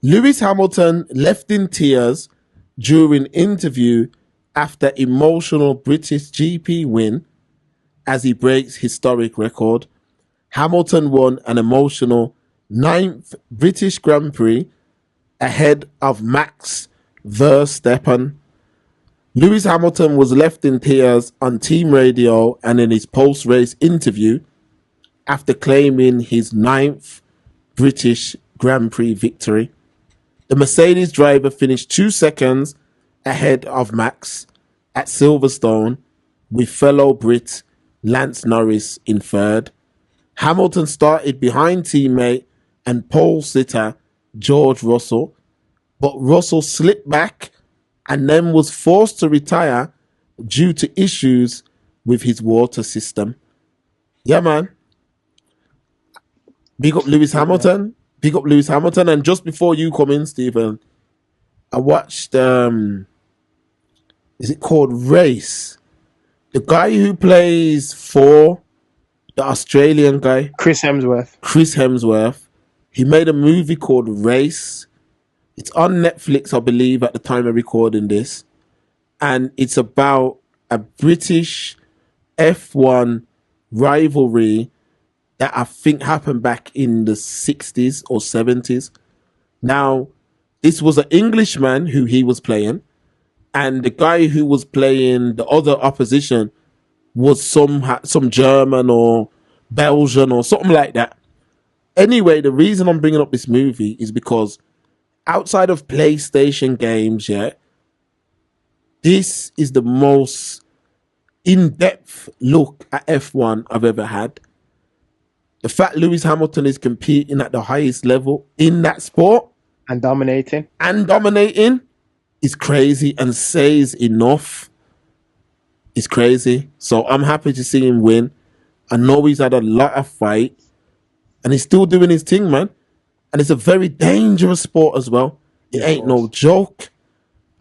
Lewis Hamilton left in tears during interview after emotional British GP win as he breaks historic record. Hamilton won an emotional 9th British Grand Prix ahead of Max Verstappen. Lewis Hamilton was left in tears on team radio and in his post-race interview after claiming his 9th British Grand Prix victory. The Mercedes driver finished 2 seconds ahead of Max at Silverstone, with fellow Brit Lance Norris in third. Hamilton started behind teammate and pole sitter George Russell, but Russell slipped back and then was forced to retire due to issues with his water system. Yeah, man. Big up Lewis Hamilton. Big up Lewis Hamilton. And just before you come in, Stephen, I watched, is it called Race? The guy who plays for the Australian guy. Chris Hemsworth. He made a movie called Race. It's on Netflix, I believe, at the time of recording this. And it's about a British F1 rivalry that I think happened back in the 60s or 70s. Now, this was an Englishman who he was playing, and the guy who was playing the other opposition was some German or Belgian or something like that. Anyway, the reason I'm bringing up this movie is because outside of PlayStation games, yeah, this is the most in-depth look at F1 I've ever had. The fact Lewis Hamilton is competing at the highest level in that sport and dominating is crazy, and says enough. It's crazy. So I'm happy to see him win. I know he's had a lot of fight and he's still doing his thing, man. And it's a very dangerous sport as well. It ain't no joke.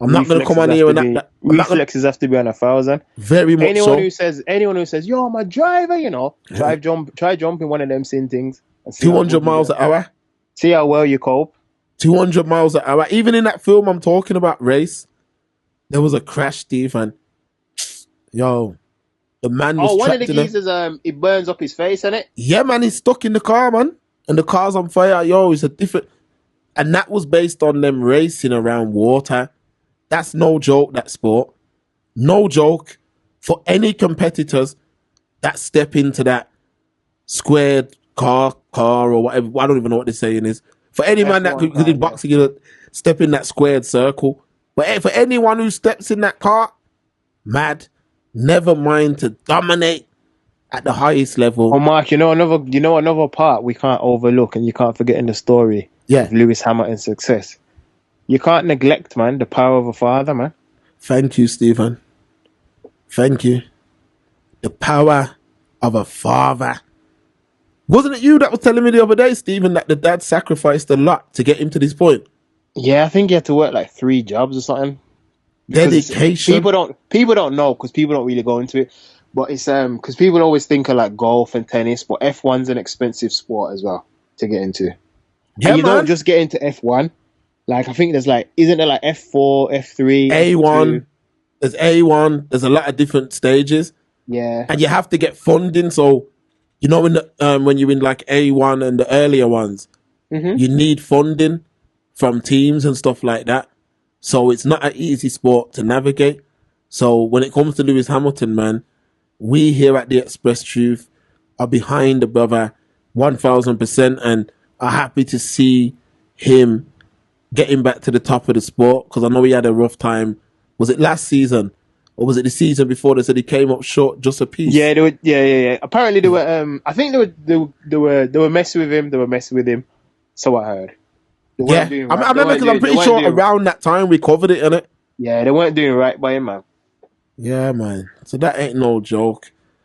I'm not going to come on here and that. Reflexes have to be on 1,000. Very much anyone who says, yo, I'm a driver, you know, try jumping one of them sin things. 200 miles an hour. See how well you cope. 200 miles an hour. Even in that film I'm talking about, Race, there was a crash, Steve, and yo, the man was one of the trapped in geezers, it burns up his face, innit? Yeah, man, he's stuck in the car, man. And the car's on fire. Yo, it's a different... And that was based on them racing around water. That's no joke, that sport. No joke for any competitors that step into that squared car or whatever. I don't even know what the saying is. For any man that could in boxing, you know, step in that squared circle. But for anyone who steps in that car, mad. Never mind to dominate at the highest level. Oh, Mark, you know another part we can't overlook and you can't forget in the story of Lewis Hamilton's success. You can't neglect, man, the power of a father, man. Thank you, Stephen. Thank you. The power of a father. Wasn't it you that was telling me the other day, Stephen, that the dad sacrificed a lot to get him to this point? Yeah, I think he had to work like 3 jobs or something. Dedication. People don't know because people don't really go into it. But it's because people always think of like golf and tennis, but F1's an expensive sport as well to get into. Yeah, and you don't just get into F1. Like I think there's like, isn't there like F4, F3, A1? F2? There's A1. There's a lot of different stages. Yeah, and you have to get funding. So you know when you're in like A1 and the earlier ones, you need funding from teams and stuff like that. So it's not an easy sport to navigate. So when it comes to Lewis Hamilton, man, we here at the Express Truth are behind the brother 1,000% and are happy to see him getting back to the top of the sport, because I know he had a rough time. Was it last season or was it the season before? They said he came up short just a piece. Yeah, yeah. Apparently they were. I think they were messing with him. They were messing with him. So I heard. Yeah, I remember because I'm pretty sure around that time we covered it, innit? Yeah, they weren't doing right by him, man. Yeah, man. So that ain't no joke.